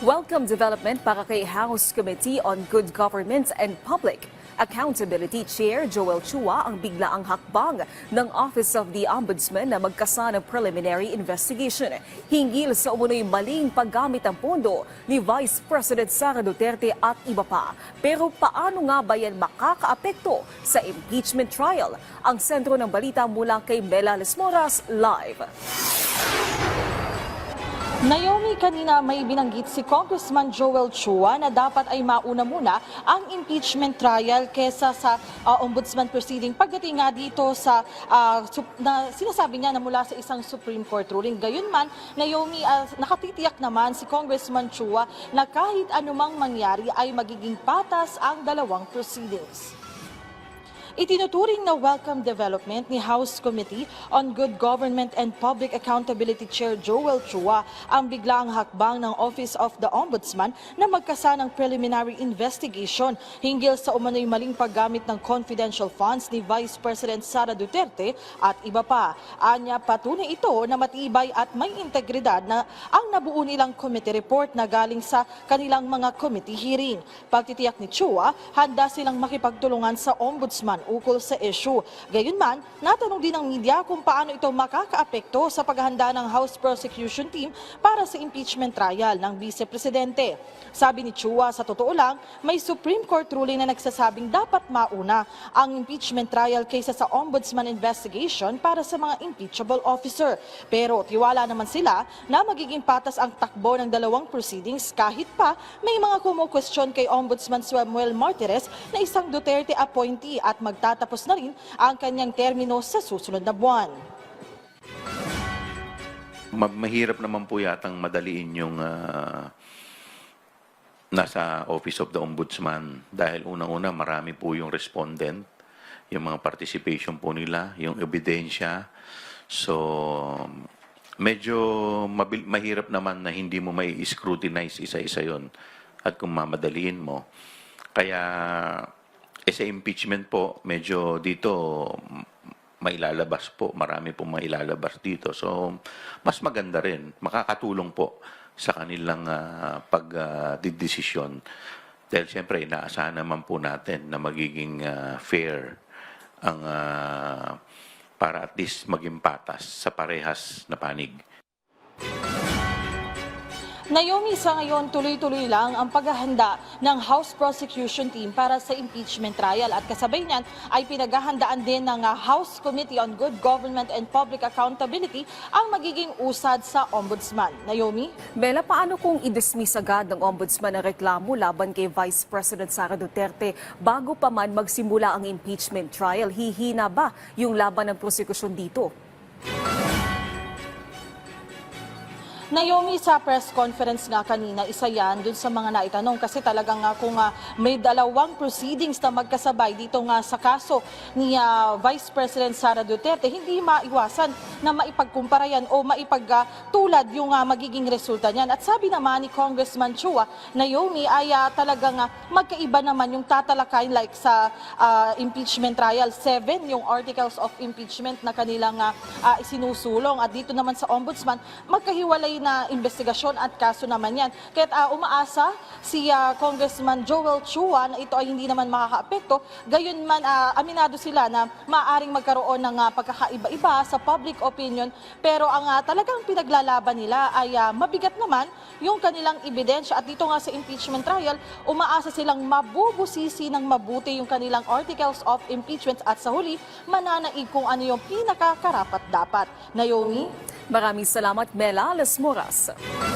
Welcome development para kay House Committee on Good Government and Public Accountability Chair Joel Chua ang biglaang hakbang ng Office of the Ombudsman na magkasa ng preliminary investigation hinggil sa umunoy maling paggamit ng pondo ni Vice President Sara Duterte at iba pa. Pero paano nga ba yan makakaapekto sa impeachment trial? Ang sentro ng balita mula kay Mela Lesmoras live. Naomi, kanina may binanggit si Congressman Joel Chua na dapat ay mauna muna ang impeachment trial kesa sa ombudsman proceeding pagdating nga dito sa na sinasabi niya na mula sa isang Supreme Court ruling. Gayunman, Naomi, nakatitiyak naman si Congressman Chua na kahit anumang mangyari ay magiging patas ang dalawang proceedings. Itinuturing na welcome development ni House Committee on Good Government and Public Accountability Chair Joel Chua ang biglaang hakbang ng Office of the Ombudsman na magkasa ng preliminary investigation hinggil sa umano'y maling paggamit ng confidential funds ni Vice President Sara Duterte at iba pa. Anya, patunay ito na matibay at may integridad na ang nabuo nilang committee report na galing sa kanilang mga committee hearing. Pagtitiyak ni Chua, handa silang makipagtulungan sa Ombudsman ukol sa issue. Gayunman, natanong din ng media kung paano ito makakaapekto sa paghahanda ng House Prosecution Team para sa impeachment trial ng Vice Presidente. Sabi ni Chua, sa totoo lang, may Supreme Court ruling na nagsasabing dapat mauna ang impeachment trial kaysa sa Ombudsman investigation para sa mga impeachable officer. Pero tiwala naman sila na magiging patas ang takbo ng dalawang proceedings kahit pa may mga kumu-question kay Ombudsman Samuel Martires na isang Duterte appointee at magtatapos na rin ang kanyang termino sa susunod na buwan. Mahirap naman po yatang madaliin yung nasa Office of the Ombudsman dahil unang-una marami po yung respondent, yung mga participation po nila, yung ebidensya. So, medyo mahirap naman na hindi mo may scrutinize isa-isa yon at kung mamadaliin mo. Kaya sa impeachment po, medyo dito mailalabas po. Marami po mailalabas dito. So, mas maganda rin. Makakatulong po sa kanilang pagdidesisyon. Dahil siyempre, inaasahan naman po natin na magiging fair ang para at least maging patas sa parehas na panig. Naomi, sa ngayon tuloy-tuloy lang ang paghahanda ng House Prosecution Team para sa impeachment trial at kasabay niyan ay pinaghahandaan din ng House Committee on Good Government and Public Accountability ang magiging usad sa Ombudsman. Naomi? Bella, paano kung i-dismiss agad ng Ombudsman ang reklamo laban kay Vice President Sara Duterte bago pa man magsimula ang impeachment trial? Hihina ba yung laban ng prosekusyon dito? Naomi, sa press conference nga kanina, isa yan dun sa mga naitanong kasi talagang kung may dalawang proceedings na magkasabay dito nga sa kaso ni Vice President Sara Duterte, hindi maiwasan na maipagkumpara yan o maipagtulad yung magiging resulta niyan. At sabi naman ni Congressman Chua, Naomi, ay talagang magkaiba naman yung tatalakayin like sa impeachment trial. 7 yung articles of impeachment na kanilang isinusulong at dito naman sa Ombudsman, magkahiwalay na investigasyon at kaso naman yan. Kaya umaasa si Congressman Joel Chua na ito ay hindi naman makakaapekto. Gayunman, aminado sila na maaaring magkaroon ng pagkakaiba-iba sa public opinion. Pero ang talagang pinaglalaban nila ay mabigat naman yung kanilang ebidensya. At dito nga sa impeachment trial, umaasa silang mabubusisi ng mabuti yung kanilang articles of impeachment at sa huli, mananaig kung ano yung pinakakarapat-dapat. Naomi? Maraming salamat, Mela Lesmoras.